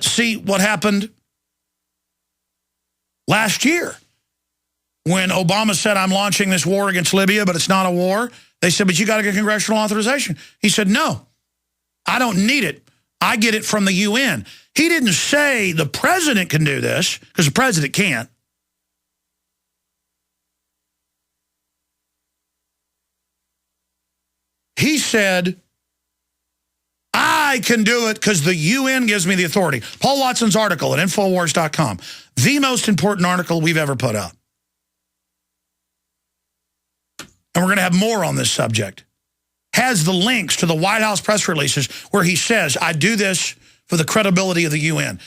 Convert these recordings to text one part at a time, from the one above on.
But see what happened last year when Obama said, I'm launching this war against Libya, but it's not a war. They said, but you got to get congressional authorization. He said, no, I don't need it. I get it from the UN. He didn't say the president can do this, because the president can't. He said, I can do it because the UN gives me the authority. Paul Watson's article at Infowars.com, the most important article we've ever put out. And we're going to have more on this subject. Has the links to the White House press releases where he says, I do this for the credibility of the UN.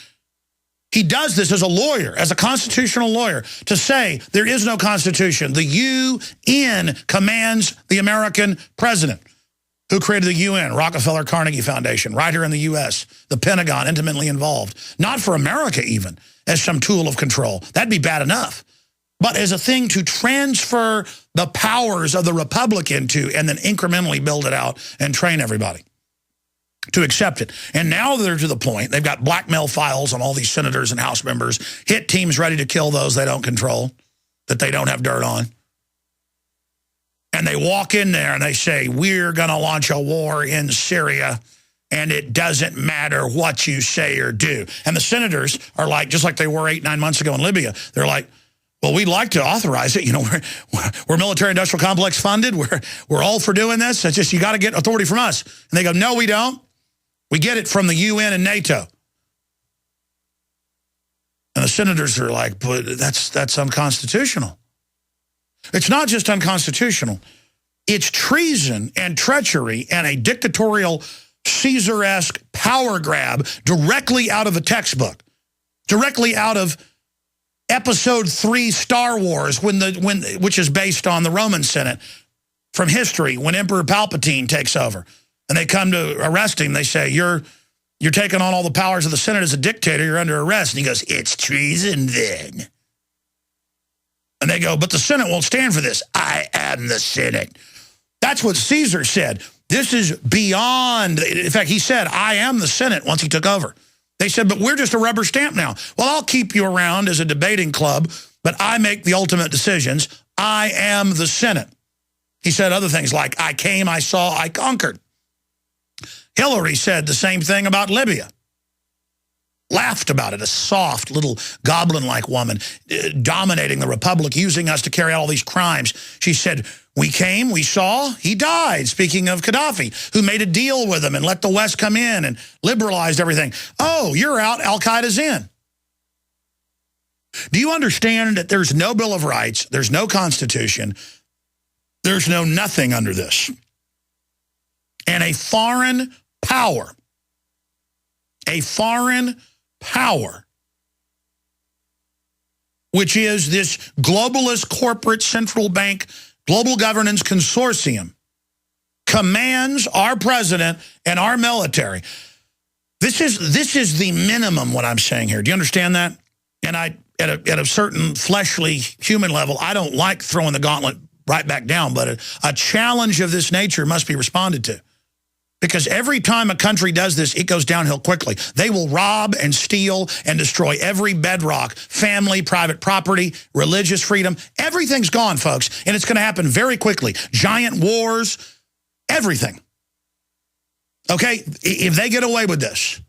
He does this as a lawyer, as a constitutional lawyer, to say there is no constitution. The UN commands the American president. Who created the UN? Rockefeller Carnegie Foundation, right here in the U.S. The Pentagon, intimately involved. Not for America even, as some tool of control. That'd be bad enough. But as a thing to transfer the powers of the republic into and then incrementally build it out and train everybody to accept it. And now they're to the point, they've got blackmail files on all these senators and House members, hit teams ready to kill those they don't control, that they don't have dirt on. And they walk in there and they say, we're going to launch a war in Syria, and it doesn't matter what you say or do. And the senators are like, just like they were 8-9 months ago in Libya, they're like, well, we'd like to authorize it. You know, we're military-industrial complex funded. We're all for doing this. It's just you got to get authority from us. And they go, no, we don't. We get it from the UN and NATO. And the senators are like, but that's unconstitutional. It's not just unconstitutional. It's treason and treachery and a dictatorial Caesar-esque power grab directly out of a textbook, directly out of Episode 3 Star Wars, which is based on the Roman Senate from history, when Emperor Palpatine takes over. And they come to arrest him. They say, you're taking on all the powers of the Senate as a dictator. You're under arrest. And he goes, it's treason then. And they go, but the Senate won't stand for this. I am the Senate. That's what Caesar said. This is beyond. In fact, he said, I am the Senate once he took over. They said, but we're just a rubber stamp now. Well, I'll keep you around as a debating club, but I make the ultimate decisions. I am the Senate. He said other things like, I came, I saw, I conquered. Hillary said the same thing about Libya. Laughed about it, a soft little goblin-like woman dominating the republic, using us to carry out all these crimes. She said, we came, we saw, he died. Speaking of Gaddafi, who made a deal with him and let the West come in and liberalized everything. Oh, you're out, Al-Qaeda's in. Do you understand that there's no Bill of Rights, there's no Constitution, there's no nothing under this? And a foreign power, which is this globalist corporate central bank global governance consortium, commands our president and our military. This is the minimum what I'm saying here. Do you understand that? And at a certain fleshly human level, I don't like throwing the gauntlet right back down, but a challenge of this nature must be responded to. Because every time a country does this, it goes downhill quickly. They will rob and steal and destroy every bedrock, family, private property, religious freedom. Everything's gone, folks, and it's going to happen very quickly. Giant wars, everything. Okay, if they get away with this.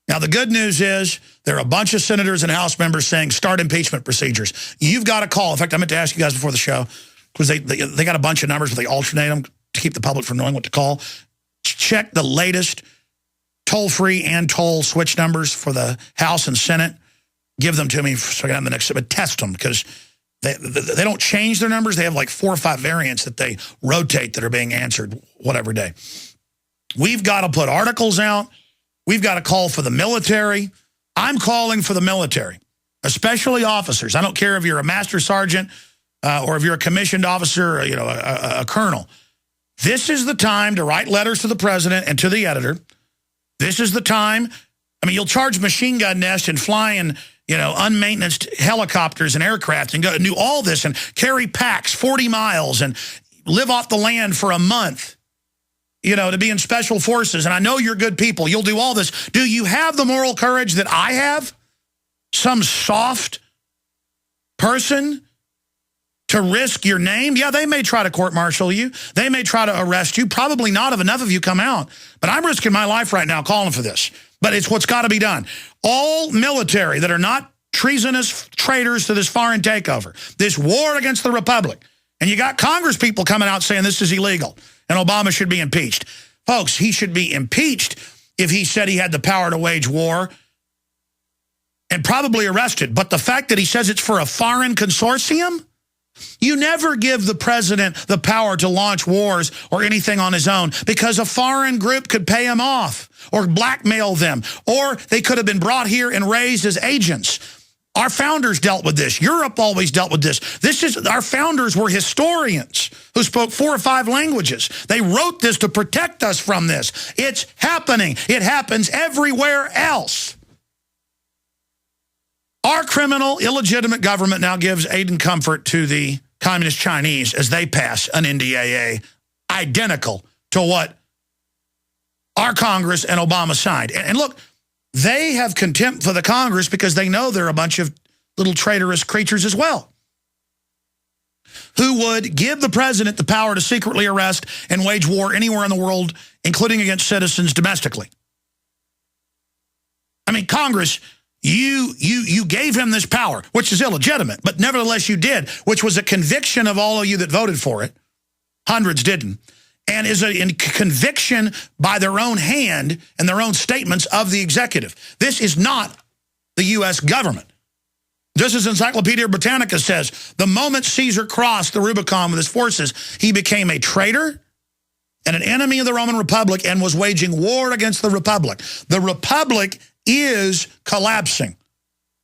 Now, the good news is there are a bunch of senators and House members saying start impeachment procedures. You've got to call. In fact, I meant to ask you guys before the show, because they got a bunch of numbers, but they alternate them to keep the public from knowing what to call. Check the latest toll-free and toll switch numbers for the House and Senate. Give them to me so I can have the next, but test them, because they don't change their numbers. They have like 4 or 5 variants that they rotate that are being answered whatever day. We've got to put articles out. We've got to call for the military. I'm calling for the military, especially officers. I don't care if you're a master sergeant or if you're a commissioned officer or, you know, a colonel. This is the time to write letters to the president and to the editor. This is the time. I mean, you'll charge machine gun nests and fly in, you know, unmaintenanced helicopters and aircraft and go and do all this and carry packs 40 miles and live off the land for a month. you know, to be in special forces, and I know you're good people, you'll do all this. Do you have the moral courage that I have? Some soft person to risk your name? Yeah, they may try to court-martial you. They may try to arrest you. Probably not if enough of you come out. But I'm risking my life right now calling for this. But it's what's got to be done. All military that are not treasonous traitors to this foreign takeover, this war against the Republic, and you got Congress people coming out saying this is illegal and Obama should be impeached. Folks, he should be impeached if he said he had the power to wage war and probably arrested. But the fact that he says it's for a foreign consortium? You never give the president the power to launch wars or anything on his own because a foreign group could pay him off or blackmail them, or they could have been brought here and raised as agents. Our founders dealt with this. Europe always dealt with this. Our founders were historians who spoke 4 or 5 languages. They wrote this to protect us from this. It's happening. It happens everywhere else. Our criminal, illegitimate government now gives aid and comfort to the communist Chinese as they pass an NDAA identical to what our Congress and Obama signed. And look, they have contempt for the Congress because they know they're a bunch of little traitorous creatures as well, who would give the president the power to secretly arrest and wage war anywhere in the world, including against citizens domestically. I mean, Congress, you gave him this power, which is illegitimate, but nevertheless you did, which was a conviction of all of you that voted for it. Hundreds didn't. And is a conviction by their own hand and their own statements of the executive. This is not the U.S. government. Just as Encyclopedia Britannica says, the moment Caesar crossed the Rubicon with his forces, he became a traitor and an enemy of the Roman Republic and was waging war against the Republic. The Republic is collapsing.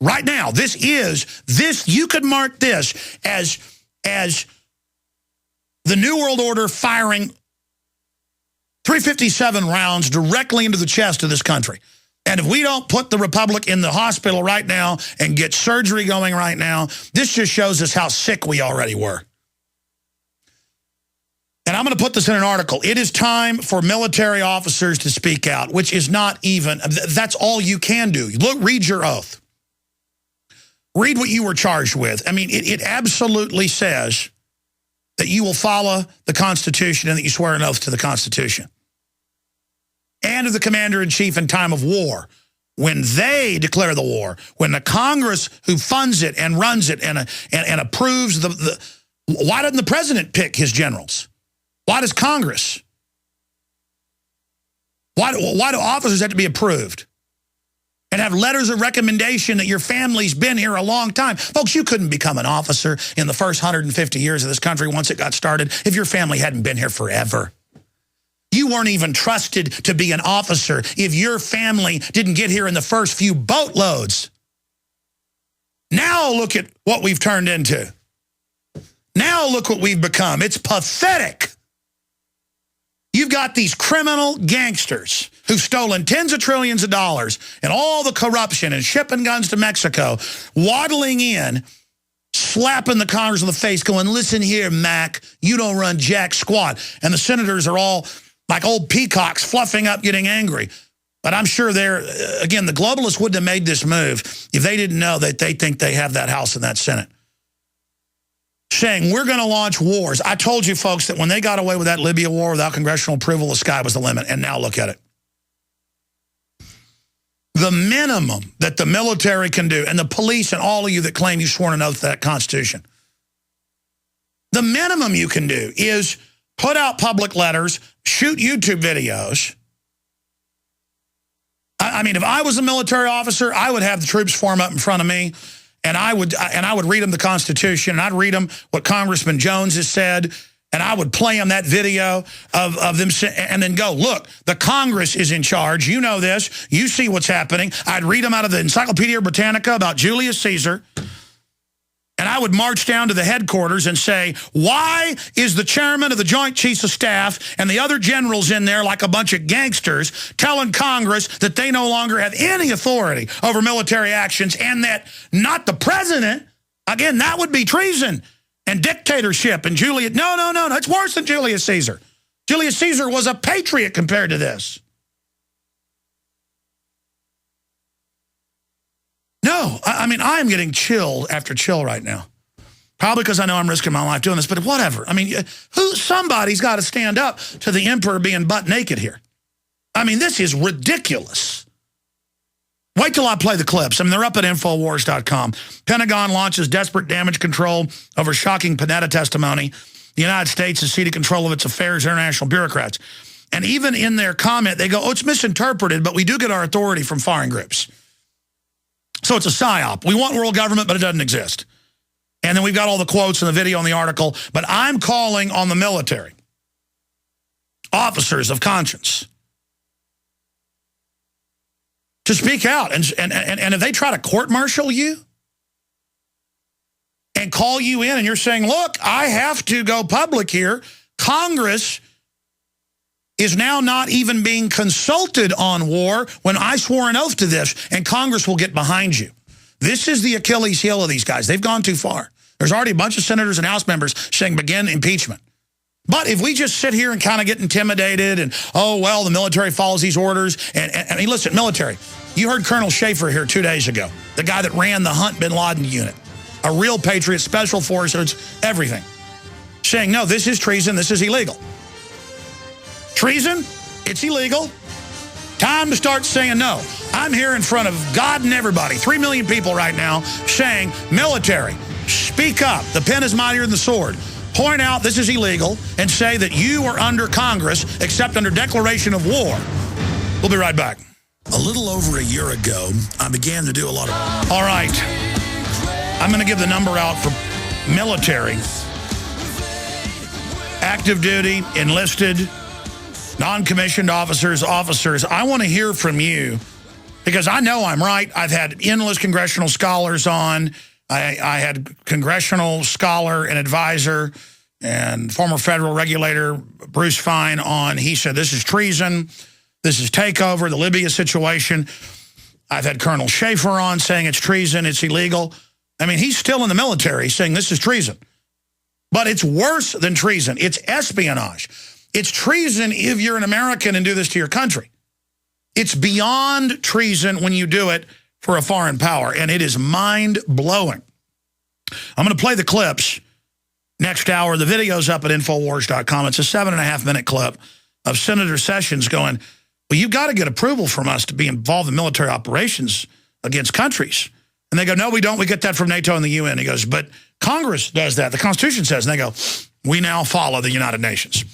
Right now, you could mark this as the New World Order firing 357 rounds directly into the chest of this country. And if we don't put the Republic in the hospital right now and get surgery going right now, this just shows us how sick we already were. And I'm going to put this in an article. It is time for military officers to speak out, which is not even, that's all you can do. Look, read your oath. Read what you were charged with. I mean, it absolutely says that you will follow the Constitution and that you swear an oath to the Constitution. And of the commander-in-chief in time of war, when they declare the war, when the Congress who funds it and runs it and approves why doesn't the president pick his generals? Why does Congress? Why do officers have to be approved? And have letters of recommendation that your family's been here a long time. Folks, you couldn't become an officer in the first 150 years of this country once it got started if your family hadn't been here forever. You weren't even trusted to be an officer if your family didn't get here in the first few boatloads. Now look at what we've turned into. Now look what we've become. It's pathetic. You've got these criminal gangsters who've stolen tens of trillions of dollars and all the corruption and shipping guns to Mexico, waddling in, slapping the Congress in the face, going, listen here, Mac, you don't run jack squat. And the senators are all like old peacocks fluffing up, getting angry. But I'm sure again, the globalists wouldn't have made this move if they didn't know that they think they have that House and that Senate. Saying, we're going to launch wars. I told you, folks, that when they got away with that Libya war without congressional approval, the sky was the limit. And now look at it. The minimum that the military can do, and the police and all of you that claim you sworn an oath to that Constitution, the minimum you can do is put out public letters, shoot YouTube videos. I mean, if I was a military officer, I would have the troops form up in front of me, and I would read them the Constitution, and I'd read them what Congressman Jones has said, and I would play them that video of them, and then go, look, the Congress is in charge. You know this. You see what's happening. I'd read them out of the Encyclopedia Britannica about Julius Caesar, and I would march down to the headquarters and say, why is the chairman of the Joint Chiefs of Staff and the other generals in there like a bunch of gangsters telling Congress that they no longer have any authority over military actions and that not the president, again, that would be treason and dictatorship and Julius. No, it's worse than Julius Caesar. Julius Caesar was a patriot compared to this. No, I mean, I am getting chill after chill right now. Probably because I know I'm risking my life doing this, but whatever. I mean, somebody's got to stand up to the emperor being butt naked here. I mean, this is ridiculous. Wait till I play the clips. I mean, they're up at Infowars.com. Pentagon launches desperate damage control over shocking Panetta testimony. The United States has ceded control of its affairs, international bureaucrats. And even in their comment, they go, oh, it's misinterpreted, but we do get our authority from foreign groups. So it's a psyop. We want world government, but it doesn't exist. And then we've got all the quotes and the video and the article. But I'm calling on the military, officers of conscience, to speak out. And if they try to court-martial you and call you in and you're saying, look, I have to go public here, Congress is now not even being consulted on war when I swore an oath to this, and Congress will get behind you. This is the Achilles heel of these guys. They've gone too far. There's already a bunch of senators and House members saying begin impeachment. But if we just sit here and kind of get intimidated and, oh, well, the military follows these orders. And I mean, listen, military, you heard Colonel Schaefer here 2 days ago, the guy that ran the Hunt bin Laden unit, a real patriot, special forces, everything, saying, no, this is treason, this is illegal. Treason, it's illegal. Time to start saying no. I'm here in front of God and everybody, 3 million people right now, saying, military, speak up. The pen is mightier than the sword. Point out this is illegal and say that you are under Congress, except under declaration of war. We'll be right back. A little over a year ago, I began to do a lot of... All right. I'm going to give the number out for military, active duty, enlisted, non-commissioned officers. I want to hear from you because I know I'm right. I've had endless congressional scholars on. I had congressional scholar and advisor and former federal regulator Bruce Fine on. He said this is treason. This is takeover, the Libya situation. I've had Colonel Schaefer on saying it's treason, it's illegal. I mean, he's still in the military saying this is treason. But it's worse than treason. It's espionage. It's treason if you're an American and do this to your country. It's beyond treason when you do it for a foreign power, and it is mind-blowing. I'm going to play the clips next hour. The video's up at Infowars.com. It's a 7.5-minute clip of Senator Sessions going, well, you've got to get approval from us to be involved in military operations against countries. And they go, no, we don't. We get that from NATO and the UN. He goes, but Congress does that. The Constitution says. And they go, we now follow the United Nations.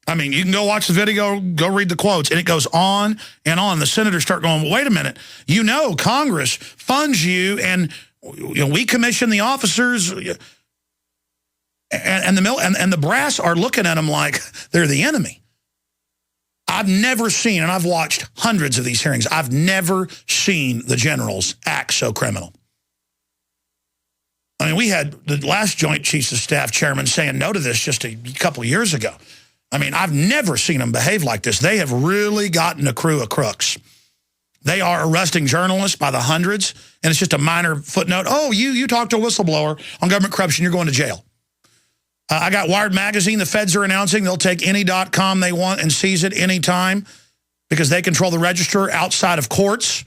I mean, you can go watch the video, go read the quotes, and it goes on and on. The senators start going, well, wait a minute. You know Congress funds you, and we commission the officers, and the brass are looking at them like they're the enemy. I've never seen, and I've watched hundreds of these hearings, I've never seen the generals act so criminal. I mean, we had the last Joint Chiefs of Staff chairman saying no to this just a couple of years ago. I mean, I've never seen them behave like this. They have really gotten a crew of crooks. They are arresting journalists by the hundreds, and it's just a minor footnote. Oh, you talked to a whistleblower on government corruption, you're going to jail. I got Wired Magazine. The feds are announcing they'll take any .com they want and seize it anytime because they control the register outside of courts.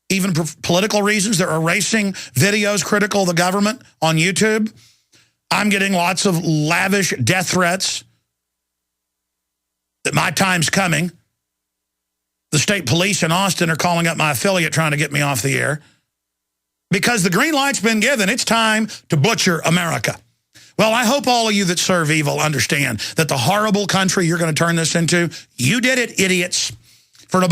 Even for political reasons, they're erasing videos critical of the government on YouTube. I'm getting lots of lavish death threats that my time's coming. The state police in Austin are calling up my affiliate trying to get me off the air because the green light's been given. It's time to butcher America. Well, I hope all of you that serve evil understand that the horrible country you're going to turn this into, you did it, idiots.